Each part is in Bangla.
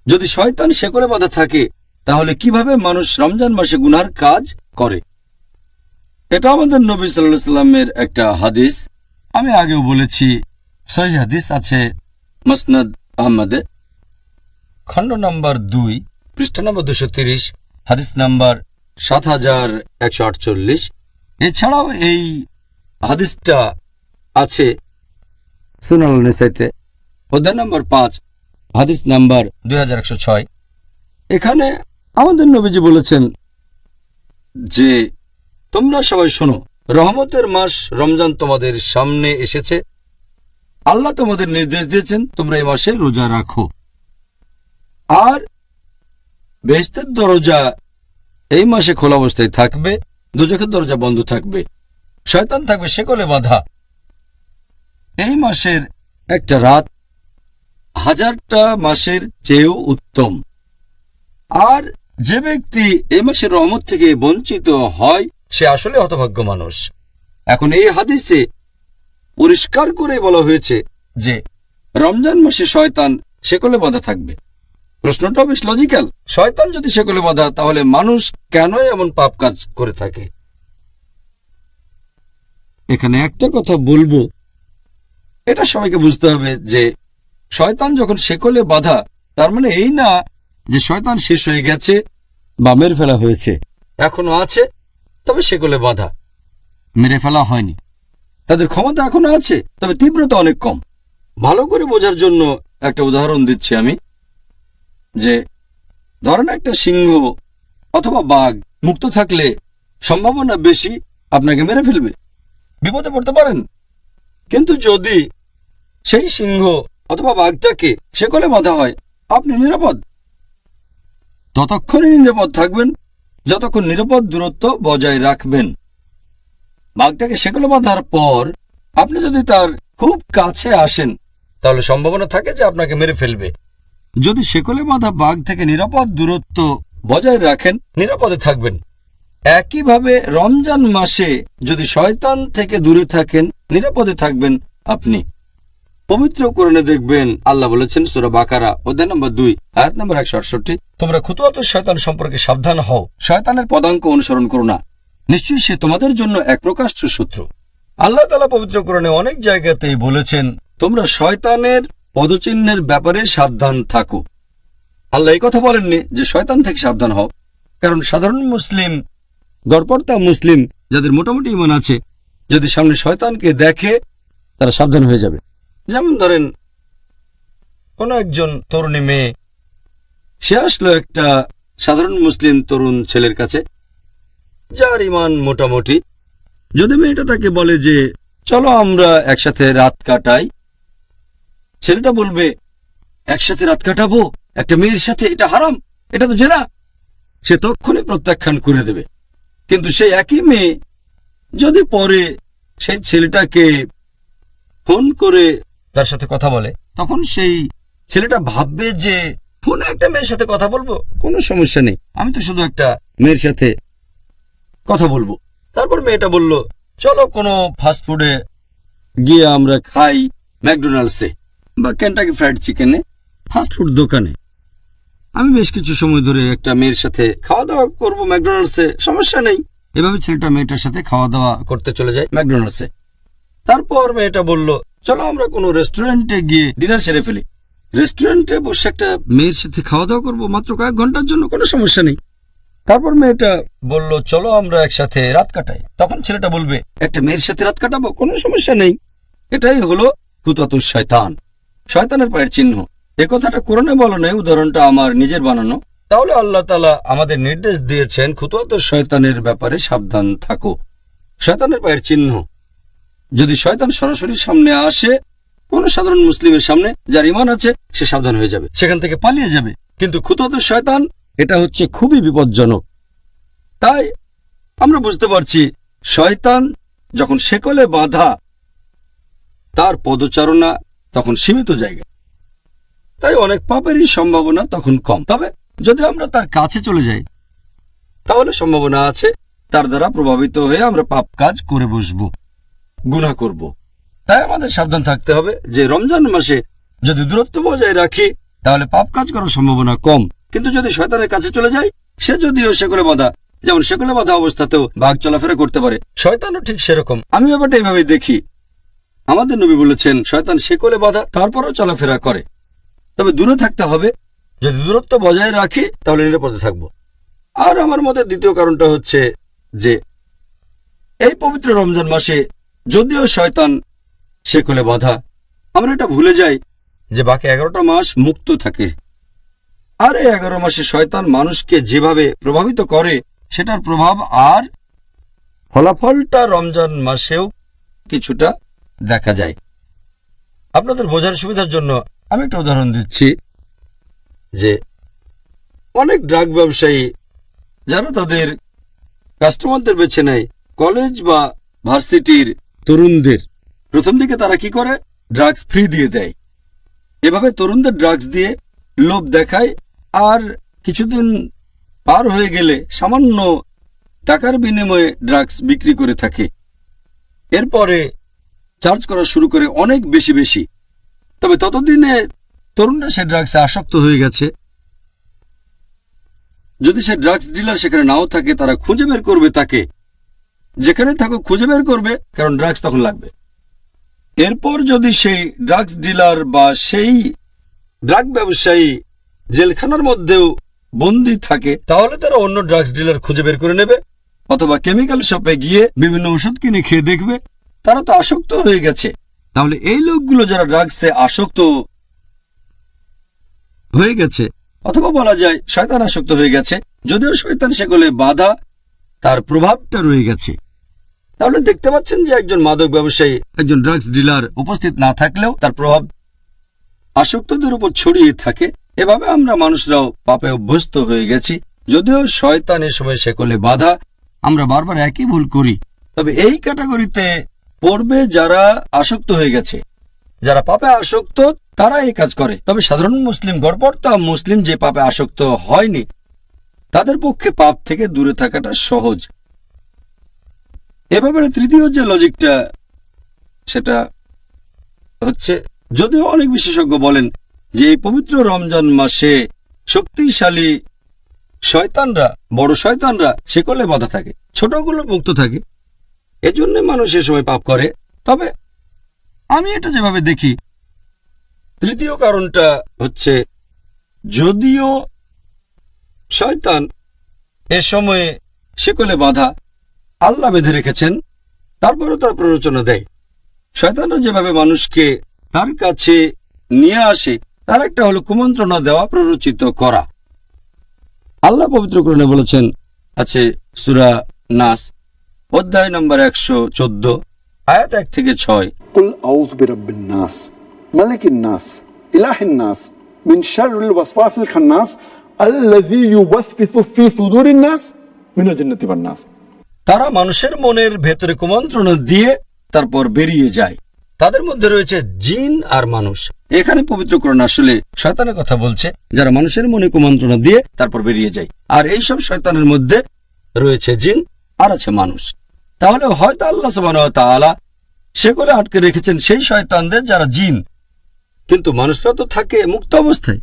যদি শয়তান শেকলে বাঁধা থাকে তাহলে কিভাবে মানুষ রমজান মাসে গুনার কাজ করে? এটা আমাদের নবী সাল্লাল্লাহু আলাইহি সাল্লামের একটা হাদিস। আমি আগেও বলেছি, সহিহ হাদিস আছে মুসনাদ আহমদে, খণ্ড নম্বর 2, পৃষ্ঠা নম্বর 230, হাদিস নাম্বার 7148। এছাড়াও এই হাদিসটা আছে সুনানুন নিসাইতে, অধ্যায় নম্বর 5, হাদিস নাম্বার 2106। এখানে আমাদের নবীজি বলেছেন যে তোমরা সবাই শোনো, রহমতের মাস রমজান তোমাদের সামনে এসেছে। আল্লাহ তোমাদের নির্দেশ দিয়েছেন তোমরা এই মাসে রোজা রাখো। আর বেহেশতের দরজা এই মাসে খোলা অবস্থায় থাকবে, দোজখের দরজা বন্ধ থাকবে, শয়তান থাকবে শেকলে বাঁধা। এই মাসের একটা রাত 1000টা মাসের চেয়েও উত্তম। আর যে ব্যক্তি এই মাসের রহমত থেকে বঞ্চিত হয় সে আসলে হতভাগ্য মানুষ। এখন এই হাদিসে পরিষ্কার করে বলা হয়েছে যে রমজান মাসে শয়তান শেকলে বাঁধা থাকবে। প্রশ্নটা বেশ লজিক্যাল। শয়তান যদি শেকলে বাঁধা, তাহলে মানুষ কেন এমন পাপ কাজ করে থাকে? এখানে একটা কথা বলবো, এটা সবাইকে বুঝতে হবে যে শয়তান যখন শেকলে বাঁধা, তার মানে এই না যে শয়তান শেষ হয়ে গেছে বা মেরে ফেলা হয়েছে। এখনো আছে, তবে শেকলে বাঁধা, মেরে ফেলা হয়নি। তাদের ক্ষমতা এখনো আছে, তবে তীব্রতা অনেক কম। ভালো করে বোঝার জন্য একটা উদাহরণ দিচ্ছি আমি, যে ধরেন একটা সিংহ অথবা বাঘ মুক্ত থাকলে সম্ভাবনা বেশি আপনাকে মেরে ফেলবে, বিপদে পড়তে পারেন। কিন্তু যদি সেই সিংহ অথবা বাঘটাকে শেকলে বাঁধা হয়, আপনি নিরাপদ। ততক্ষণই নিরাপদ থাকবেন যতক্ষণ নিরাপদ দূরত্ব বজায় রাখবেন। বাঘটাকে শেকলে বাঁধার পর আপনি যদি তার খুব কাছে আসেন, তাহলে সম্ভাবনা থাকে যে আপনাকে মেরে ফেলবে। যদি শেকলে বাঁধা বাঘ থেকে নিরাপদ দূরত্ব বজায় রাখেন, নিরাপদে থাকবেন। একইভাবে রমজান মাসে যদি শয়তান থেকে দূরে থাকেন, নিরাপদে থাকবেন আপনি। পবিত্র কোরআনে দেখবেন আল্লাহ বলেছেন সূরা বাকারা অধ্যায় নম্বর 2 আয়াত নম্বর 168, তোমরা খুতুওয়াত শয়তান সম্পর্কে সাবধান হও, শয়তানের পদাঙ্ক অনুসরণ করো না, নিশ্চয়ই সে তোমাদের জন্য এক প্রকাশ্য শত্রু। আল্লাহ তাআলা পবিত্র কোরআনে অনেক জায়গাতেই বলেছেন তোমরা শয়তানের পদচিহ্নের ব্যাপারে সাবধান থাকো। আল্লাহ এই কথা বলেননি যে শয়তান থেকে সাবধান হও, কারণ সাধারণ মুসলিম, গড়পড়তা মুসলিম যাদের মোটামুটি ঈমান আছে, যদি সামনে শয়তানকে দেখে তারা সাবধান হয়ে যাবে। যেমন ধরেন কোন একজন তরুণী মেয়ে, সে আসলো একটা সাধারণ মুসলিম তরুণ ছেলের কাছে যার ঈমান মোটামুটি। যদি মেয়েটা তাকে বলে যে চলো আমরা একসাথে রাত কাটাই, ছেলেটা বলবে একসাথে রাত কাটাবো একটা মেয়ের সাথে, এটা হারাম, এটা তো জেনা। সে তক্ষুনি প্রত্যাখ্যান করে দেবে। কিন্তু সেই একই মেয়ে যদি পরে সেই ছেলেটাকে ফোন করে তার সাথে কথা বলে, তখন সেই ছেলেটা ভাববে যে ফোনে একটা মেয়ের সাথে কথা বলবো, কোনো সমস্যা নেই, আমি তো শুধু একটা মেয়ের সাথে কথা বলবো। তারপর মেয়েটা বলল চলো কোনো ফাস্টফুডে গিয়ে আমরা খাই, ম্যাকডোনাল্ডসে বা কেন্টাকি ফ্রাইড চিকেনে, ফাস্টফুড দোকানে। আমি বেশ কিছু সময় ধরে একটা মেয়ের সাথে খাওয়া দাওয়া করবো ম্যাকডোনাল্ডসে, সমস্যা নেই। এভাবে ছেলেটা মেয়েটার সাথে খাওয়া দাওয়া করতে চলে যায় ম্যাকডোনাল্ডসে। তারপর মেয়েটা বলল চলো আমরা কোনো রেস্টুরেন্টে গিয়ে ডিনার সেরে ফেলি। রেস্টুরেন্টে বসে একটা মেয়ের সাথে খাওয়া দাওয়া করবো মাত্র কয়েক ঘন্টার জন্য, কোনো সমস্যা নেই। তারপর মেয়েটা বলল চলো আমরা একসাথে রাত কাটাই। তখন ছেলেটা বলবে একটা মেয়ের সাথে রাত কাটাবো, কোনো সমস্যা নেই। এটাই হলো খুতুওয়াত শয়তান, শয়তানের পায়ের চিহ্ন। এ কথাটা কোরআনে বলা নেই, উদাহরণটা আমার নিজের বানানো। তাহলে আল্লাহ তাআলা আমাদের নির্দেশ দিয়েছেন খুতুওয়াত শয়তানের ব্যাপারে সাবধান থাকো। শয়তানের পায়ের চিহ্ন, যদি শয়তান সরাসরি সামনে আসে, কোন সাধারণ মুসলিমের সামনে যার ঈমান আছে, সে সাবধান হয়ে যাবে, সেখান থেকে পালিয়ে যাবে। কিন্তু খুতুওয়াত শয়তান এটা হচ্ছে খুবই বিপজ্জনক। তাই আমরা বুঝতে পারছি শয়তান যখন শেকলে বাঁধা, তার পদচারণা তখন সীমিত জায়গা, তাই অনেক পাপেরই সম্ভাবনা তখন কম। তবে যদি আমরা তার কাছে চলে যাই, তাহলে সম্ভাবনা আছে তার দ্বারা প্রভাবিত হয়ে আমরা পাপ কাজ করে বসবো, গুনাহ করব। তাই আমাদের সাবধান থাকতে হবে যে রমজান মাসে যদি দূরত্ব বজায় রাখি, তাহলে পাপ কাজ করার সম্ভাবনা কম। কিন্তু যদি শয়তানের কাছে চলে যায়, সে যদিও শেকলে বাঁধা, যেমন শেকলে বাঁধা অবস্থাতেও বাঘ চলাফেরা করতে পারে, শয়তানও ঠিক সেরকম। আমি ব্যাপারটা এইভাবে দেখি। আমাদের নবী বলেছেন শয়তান শেকলে বাঁধা, তারপরেও চলাফেরা করে, তবে দূরে থাকতে হবে। যদি দূরত্ব বজায় রাখি তাহলে নিরাপদে থাকব। আর আমার মতে দ্বিতীয় কারণটা হচ্ছে যে এই পবিত্র রমজান মাসে যদিও শয়তান শেকলে বাঁধা, আমরা এটা ভুলে যাই যে বাকি 11টা মাস মুক্ত থাকে। আর এই 11 মাসে শয়তান মানুষকে যেভাবে প্রভাবিত করে, সেটার প্রভাব আর ফলাফলটা রমজান মাসেও কিছুটা দেখা যায়। আপনাদের বোঝার সুবিধার জন্য আমি একটা উদাহরণ দিচ্ছি যে অনেক ড্রাগ ব্যবসায়ী যারা তাদের কাস্টমারদের বেছে নেয় কলেজ বা ভার্সিটির তরুণদের, প্রথম দিকে তারা কি করে, ড্রাগস ফ্রি দিয়ে দেয়। এভাবে তরুণদের ড্রাগস দিয়ে লোভ দেখায়, আর কিছুদিন পার হয়ে গেলে সামান্য টাকার বিনিময়ে ড্রাগস বিক্রি করে থাকে। এরপরে চার্জ করা শুরু করে অনেক বেশি বেশি। তবে ততদিনে তরুণরা সে ড্রাগসে আসক্ত হয়ে গেছে। যদি সে ড্রাগস ডিলার সেখানে নাও থাকে, তারা খুঁজে বের করবে তাকে, যেখানে থাকুক খুঁজে বের করবে, কারণ ড্রাগস তখন লাগবে। এরপর যদি সেই ড্রাগস ডিলার বা সেই ড্রাগ ব্যবসায়ী জেলখানার মধ্যেও বন্দী থাকে, তাহলে তারা অন্য ড্রাগস ডিলার খুঁজে বের করে নেবে, অথবা কেমিক্যাল শপে গিয়ে বিভিন্ন ওষুধ কিনে খেয়ে দেখবে তারা তো আসক্ত হয়ে গেছে। তাহলে এই লোকগুলো যারা ড্রাগসে আসক্ত হয়ে গেছে, অথবা বলা যায় শয়তান আসক্ত হয়ে গেছে, যদিও শয়তান সেগুলো বাধা, তার প্রভাবটা রয়ে গেছে। তাহলে দেখতে পাচ্ছেন যে একজন মাদক ব্যবসায়ী, একজন ড্রাগস ডিলার উপস্থিত না থাকলেও তার প্রভাব আসক্তদের উপর ছড়িয়ে থাকে। এভাবে আমরা মানুষরাও পাপে অভ্যস্ত হয়ে গেছি। যদিও শয়তান এ সময় সেকলে বাধা, আমরা বারবার একই ভুল করি। তবে এই ক্যাটাগরিতে পড়বে যারা আসক্ত হয়ে গেছে, যারা পাপে আসক্ত, তারা এই কাজ করে। তবে সাধারণ মুসলিম, গড়পড়তা মুসলিম যে পাপে আসক্ত হয়নি, তাদের পক্ষে পাপ থেকে দূরে থাকাটা সহজ। এ ব্যাপারে তৃতীয় যে লজিকটা, সেটা হচ্ছে, যদিও অনেক বিশেষজ্ঞ বলেন যে এই পবিত্র রমজান মাসে শক্তিশালী শয়তানরা, বড় শয়তানরা সেকলে বাধা থাকে, ছোটগুলো মুক্ত থাকে, এজন্য মানুষ এ সময় পাপ করে। তবে আমি এটা যেভাবে দেখি, তৃতীয় কারণটা হচ্ছে, যদিও শয়তান এ সময়ে সেকলে বাধা আল্লাহ বেঁধে রেখেছেন, তারপরও তার প্ররোচনা দেয়। শয়তানরা যেভাবে মানুষকে তার কাছে নিয়ে আসে, তার একটা হলো কুমন্ত্রণা দেওয়া, প্ররোচিত করা। আল্লাহ পবিত্র কোরআনে বলেছেন, আছে সূরা নাস অধ্যায় নম্বর 114 আয়াত 1 থেকে 6, কুল আউযু বিরাব্বিন নাস মালিকিন নাস ইলাহিন নাস মিন শাররিল ওয়াসওয়াসিল খান্নাস আল্লাযী ইউওয়াসওয়িসু ফি সুদুরিন নাস মিনাল জিন্নাতি ওয়ান নাস। তারা মানুষের মনের ভেতরে কুমন্ত্রণা দিয়ে তারপর বেরিয়ে যায়। তাদের মধ্যে রয়েছে জিন আর মানুষ। এখানে পবিত্র কোরআন আসলে শয়তানের কথা বলছে, যারা মানুষের মনে কুমন্ত্রণা দিয়ে তারপর বেরিয়ে যায়। আর এই সব শয়তানের মধ্যে রয়েছে জিন আর আছে মানুষ। তাহলে হয়তো আল্লাহ সুবহানাহু ওয়া তাআলা সেগুলো আটকে রেখেছেন সেই শয়তানদের যারা জিন, কিন্তু মানুষরা তো থাকে মুক্ত অবস্থায়।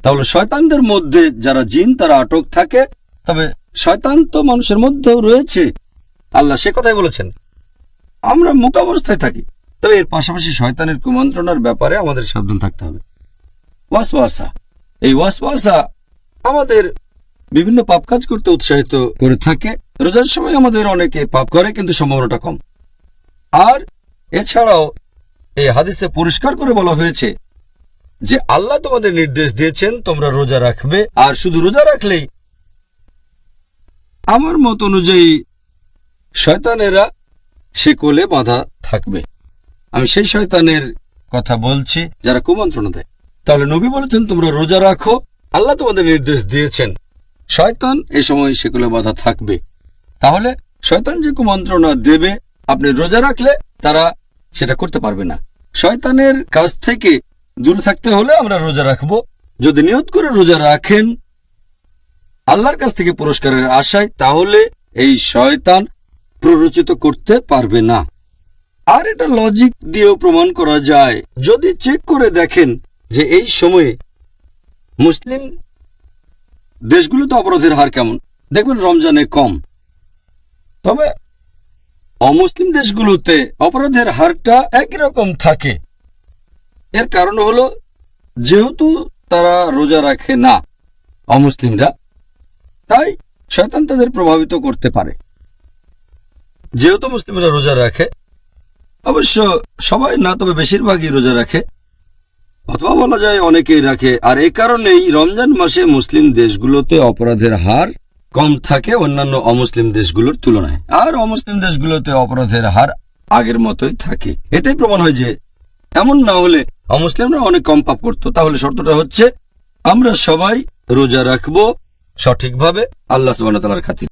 তাহলে শয়তানদের মধ্যে যারা জিন তারা আটক থাকে, তবে শয়তান তো মানুষের মধ্যেও রয়েছে। আল্লাহ সে কথাই বলেছেন আমরা মুক্ত অবস্থায় থাকি। তবে এর পাশাপাশি শয়তানের কুমন্ত্রণার ব্যাপারে আমাদের সাবধান থাকতে হবে। ওয়াসওয়াসা, এই ওয়াসওয়াসা আমাদের বিভিন্ন পাপ কাজ করতে উৎসাহিত করে থাকে। রোজার সময় আমাদের অনেকে পাপ করে, কিন্তু সম্ভাবনাটা কম। আর এছাড়াও এই হাদিসে পরিষ্কার করে বলা হয়েছে যে আল্লাহ তোমাদের নির্দেশ দিয়েছেন তোমরা রোজা রাখবে, আর শুধু রোজা রাখলেই, আমার মত অনুযায়ী শয়তানেরা সে কোলে বাঁধা থাকবে। আমি সেই শয়তানের কথা বলছি যারা কুমন্ত্রণা দেয়। তাহলে নবী বলেছেন তোমরা রোজা রাখো, আল্লাহ তোমাদের নির্দেশ দিয়েছেন। শয়তান এই সময় সে কোলে বাঁধা থাকবে। তাহলে শয়তান যে কুমন্ত্রণা দেবে, আপনি রোজা রাখলে তারা সেটা করতে পারবে না। শয়তানের কাছ থেকে দূরে থাকতে হলে আমরা রোজা রাখবো। যদি নিয়ত করে রোজা রাখেন আল্লাহর কাছ থেকে পুরস্কারের আশায়, তাহলে এই শয়তান প্ররোচিত করতে পারবে না। আর এটা লজিক দিয়েও প্রমাণ করা যায়। যদি চেক করে দেখেন যে এই সময়ে মুসলিম দেশগুলোতে অপরাধের হার কেমন দেখবেন রমজানে কম, তবে অমুসলিম দেশগুলোতে অপরাধের হারটা একই রকম থাকে। এর কারণ হলো যেহেতু তারা রোজা রাখে না অমুসলিমরা, তাই শয়তান তাদের প্রভাবিত করতে পারে। যেহেতু মুসলিমরা রোজা রাখে, অবশ্য সবাই না, তবে বেশিরভাগই রোজা রাখে, অথবা বলা যায় অনেকেই রাখে, আর এই কারণেই রমজান মাসে মুসলিম দেশগুলোতে অপরাধের হার কম থাকে অন্যান্য অমুসলিম দেশগুলোর তুলনায়, আর অমুসলিম দেশগুলোতে অপরাধের হার আগের মতোই থাকে। এতেই প্রমাণ হয় যে এমন না হলে অমুসলিমরা অনেক কম পাপ করত। তাহলে শর্তটা হচ্ছে আমরা সবাই রোজা রাখবো সঠিকভাবে আল্লাহ সুবহানাহু ওয়া তাআলার খাতিরে।